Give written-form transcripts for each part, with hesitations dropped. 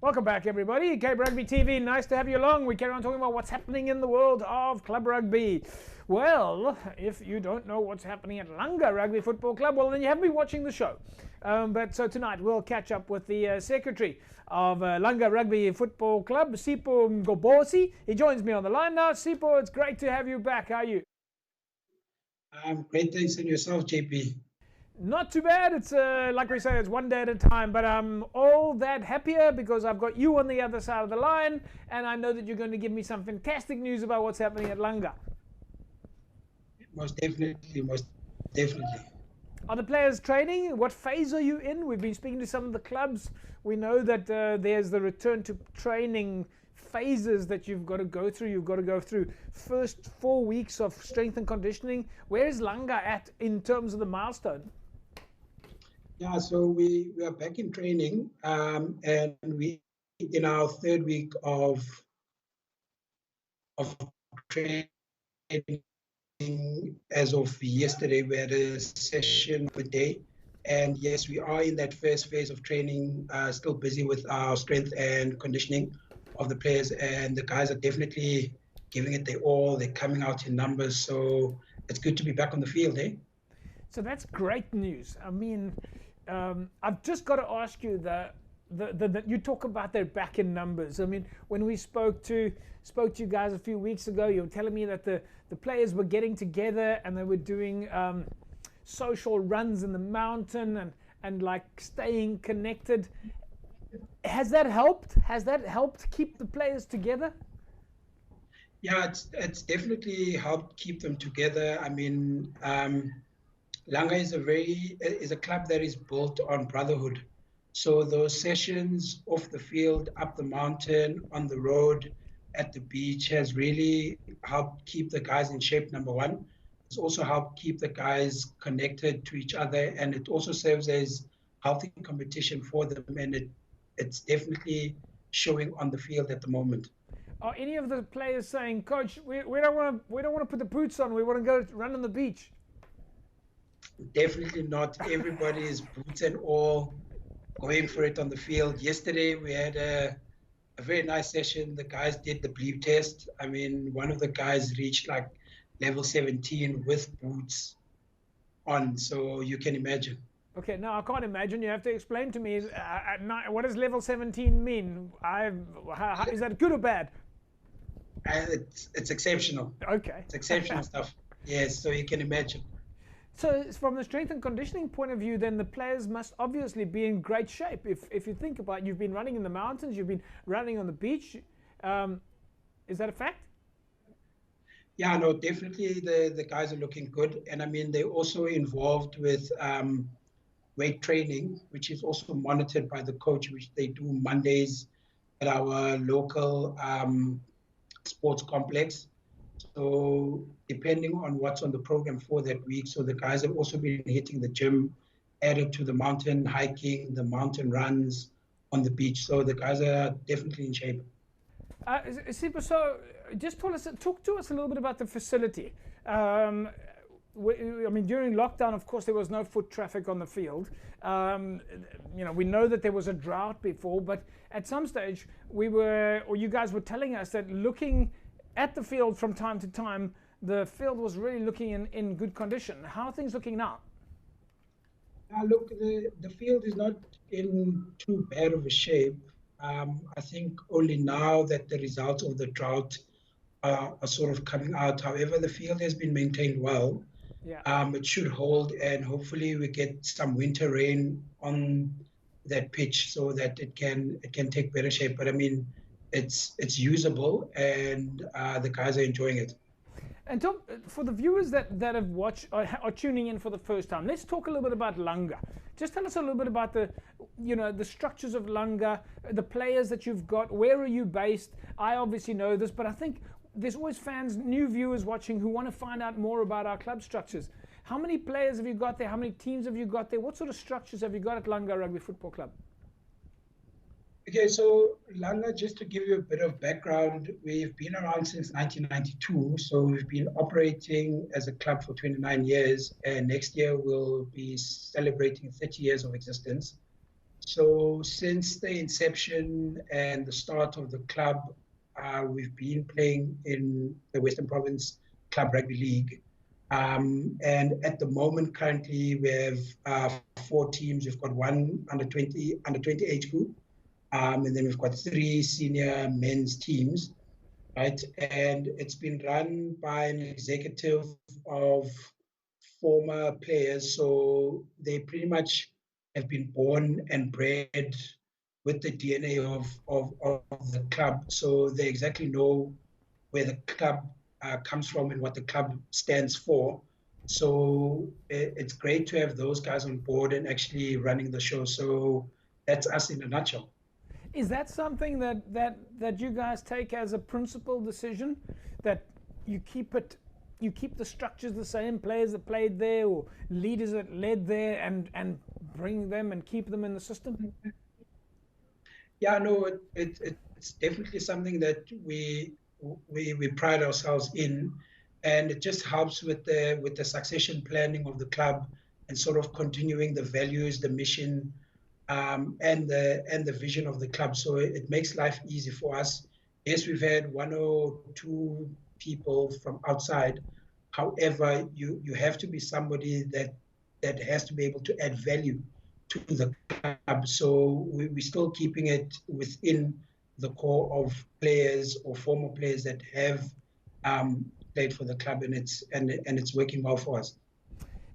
Welcome back, everybody. Cape Rugby TV, nice to have you along. We carry on talking about what's happening in the world of club rugby. Well, if you don't know what's happening at Langa Rugby Football Club, well, then you haven't been watching the show. So tonight we'll catch up with the secretary of Langa Rugby Football Club, Sipho Mgobozi. He joins me on the line now. Sipho, it's great to have you back. How are you? Great, thanks, and yourself, JP. Not too bad. It's like we say, it's one day at a time, but I'm all that happier because I've got you on the other side of the line, and I know that you're going to give me some fantastic news about what's happening at Langa. Most definitely, most definitely. Are the players training? What phase are you in? We've been speaking to some of the clubs. We know that there's the return to training phases that you've got to go through. You've got to go through first 4 weeks of strength and conditioning. Where is Langa at in terms of the milestone? Yeah, so we are back in training, and we in our third week of training. As of yesterday, we had a session per day, and yes, we are in that first phase of training, still busy with our strength and conditioning of the players, and the guys are definitely giving it their all. They're coming out in numbers, so it's good to be back on the field, eh? So that's great news. I mean, I've just got to ask you that you talk about their back in numbers. I mean, when we spoke to you guys a few weeks ago, you were telling me that the players were getting together and they were doing social runs in the mountain and like staying connected. Has that helped? Has that helped keep the players together? Yeah, it's definitely helped keep them together. I mean, Langa is a club that is built on brotherhood. So those sessions off the field, up the mountain, on the road, at the beach has really helped keep the guys in shape, number one. It's also helped keep the guys connected to each other, and it also serves as healthy competition for them, and it's definitely showing on the field at the moment. Are any of the players saying, Coach, we don't want to put the boots on, we want to go run on the beach? Definitely not. Everybody is boots and all, going for it on the field. Yesterday we had a very nice session. The guys did the bleep test. I mean, one of the guys reached like level 17 with boots on, so you can imagine. Okay, no, I can't imagine. You have to explain to me what does level 17 mean? Is that good or bad? It's exceptional. Okay. It's exceptional stuff. Yes, so you can imagine. So from the strength and conditioning point of view, then the players must obviously be in great shape. If you think about it, you've been running in the mountains, you've been running on the beach. Is that a fact? Yeah, no, definitely the guys are looking good. And I mean, they're also involved with weight training, which is also monitored by the coach, which they do Mondays at our local sports complex. So depending on what's on the program for that week, so the guys have also been hitting the gym, added to the mountain hiking, the mountain runs on the beach. So the guys are definitely in shape. Sipho, so just talk to us a little bit about the facility. I mean, during lockdown, of course, there was no foot traffic on the field. We know that there was a drought before, but at some stage you guys were telling us that looking at the field from time to time, the field was really looking in good condition. How are things looking now? Look, the field is not in too bad of a shape. I think only now that the results of the drought are sort of coming out. However, the field has been maintained well. Yeah. It should hold, and hopefully we get some winter rain on that pitch so that it can take better shape. But I mean, it's usable, and the guys are enjoying it. And for the viewers that have watched or are tuning in for the first time, let's talk a little bit about Langa. Just tell us a little bit about the structures of Langa, the players that you've got. Where are you based? I obviously know this, but I think there's always fans, new viewers watching who want to find out more about our club structures. How many players have you got there? How many teams have you got there? What sort of structures have you got at Langa Rugby Football Club? Okay, so Langa, just to give you a bit of background, we've been around since 1992. So we've been operating as a club for 29 years, and next year we'll be celebrating 30 years of existence. So since the inception and the start of the club, we've been playing in the Western Province Club Rugby League. And at the moment, currently, we have 4 teams. We've got one under 20 age group, and then we've got 3 senior men's teams, right? And it's been run by an executive of former players, so they pretty much have been born and bred with the DNA of the club. So they exactly know where the club comes from and what the club stands for. So it's great to have those guys on board and actually running the show. So that's us in a nutshell. Is that something that you guys take as a principal decision, that you keep the structures the same, players that played there or leaders that led there, and bring them and keep them in the system? Yeah, no, it's definitely something that we pride ourselves in, and it just helps with the succession planning of the club and sort of continuing the values, the mission, and the vision of the club. So it makes life easy for us. Yes, we've had 1 or 2 people from outside. However, you have to be somebody that has to be able to add value to the club. So we're still keeping it within the core of players or former players that have played for the club, and it's working well for us.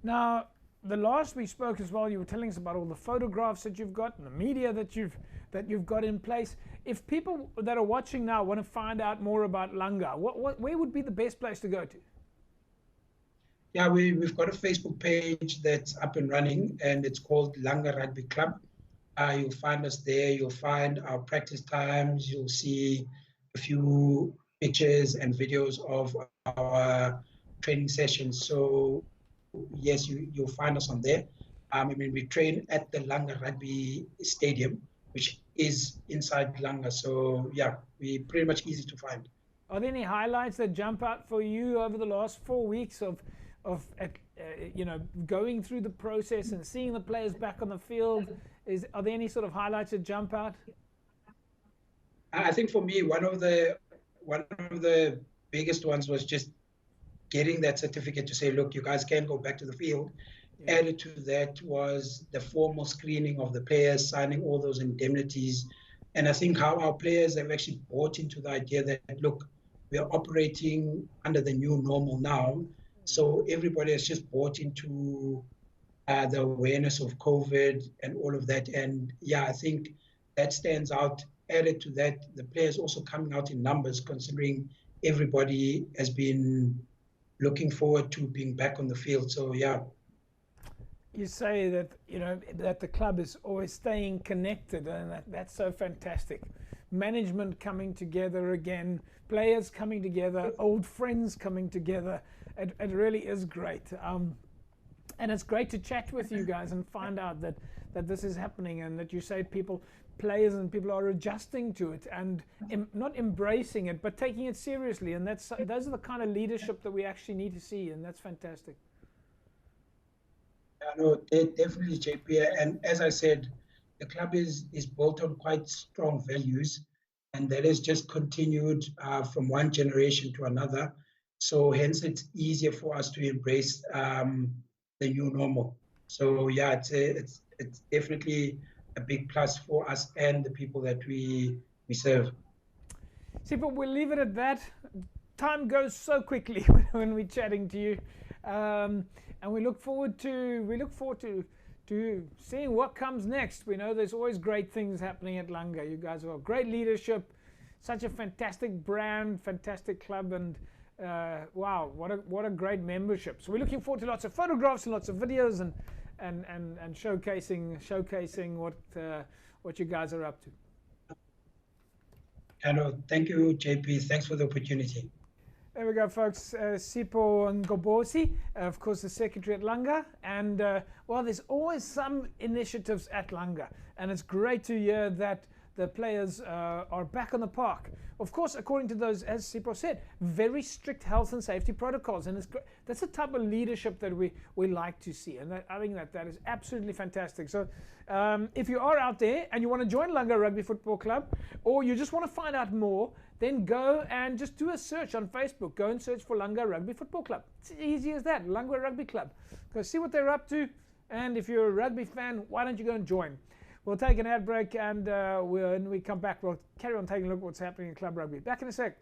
Now, the last we spoke as well, you were telling us about all the photographs that you've got and the media that you've got in place. If people that are watching now want to find out more about Langa, where would be the best place to go to? Yeah, we've got a Facebook page that's up and running, and it's called Langa Rugby Club. You'll find us there. You'll find our practice times. You'll see a few pictures and videos of our training sessions. So yes, you'll find us on there. I mean, we train at the Langa Rugby Stadium, which is inside Langa. So yeah, we're pretty much easy to find. Are there any highlights that jump out for you over the last 4 weeks of going through the process and seeing the players back on the field? Are there any sort of highlights that jump out? I think for me, one of the biggest ones was just getting that certificate to say, look, you guys can go back to the field. Yeah. Added to that was the formal screening of the players, signing all those indemnities. And I think how our players have actually bought into the idea that, look, we are operating under the new normal now. So everybody has just bought into the awareness of COVID and all of that. And yeah, I think that stands out. Added to that, the players also coming out in numbers, considering everybody has been looking forward to being back on the field. So yeah. You say that that the club is always staying connected, and that's so fantastic. Management coming together again, players coming together, old friends coming together. It really is great, and it's great to chat with you guys and find out that this is happening, and that you say players and people are adjusting to it and not embracing it, but taking it seriously. And those are the kind of leadership that we actually need to see, and that's fantastic. Yeah, no, definitely, JP. And as I said, the club is built on quite strong values, and that has just continued from one generation to another. So hence, it's easier for us to embrace the new normal. So yeah, it's definitely a big plus for us and the people that we serve. Sipho, we'll leave it at that. Time goes so quickly when we're chatting to you, and we look forward to seeing what comes next. We know there's always great things happening at Langa. You guys have great leadership, such a fantastic brand, fantastic club, and wow, what a great membership. So we're looking forward to lots of photographs and lots of videos and showcasing what you guys are up to. Hello, thank you, JP. Thanks for the opportunity. There we go, folks. Sipho Mgobozi, of course, the secretary at Langa. And well, there's always some initiatives at Langa, and it's great to hear that the players are back on the park. Of course, according to those, as Sipho said, very strict health and safety protocols, and that's the type of leadership that we like to see, and I think that is absolutely fantastic. So if you are out there and you want to join Langa Rugby Football Club, or you just want to find out more, then go and just do a search on Facebook. Go and search for Langa Rugby Football Club. It's easy as that, Langa Rugby Club. Go see what they're up to, and if you're a rugby fan, why don't you go and join? We'll take an ad break, and when we come back, we'll carry on taking a look at what's happening in club rugby. Back in a sec.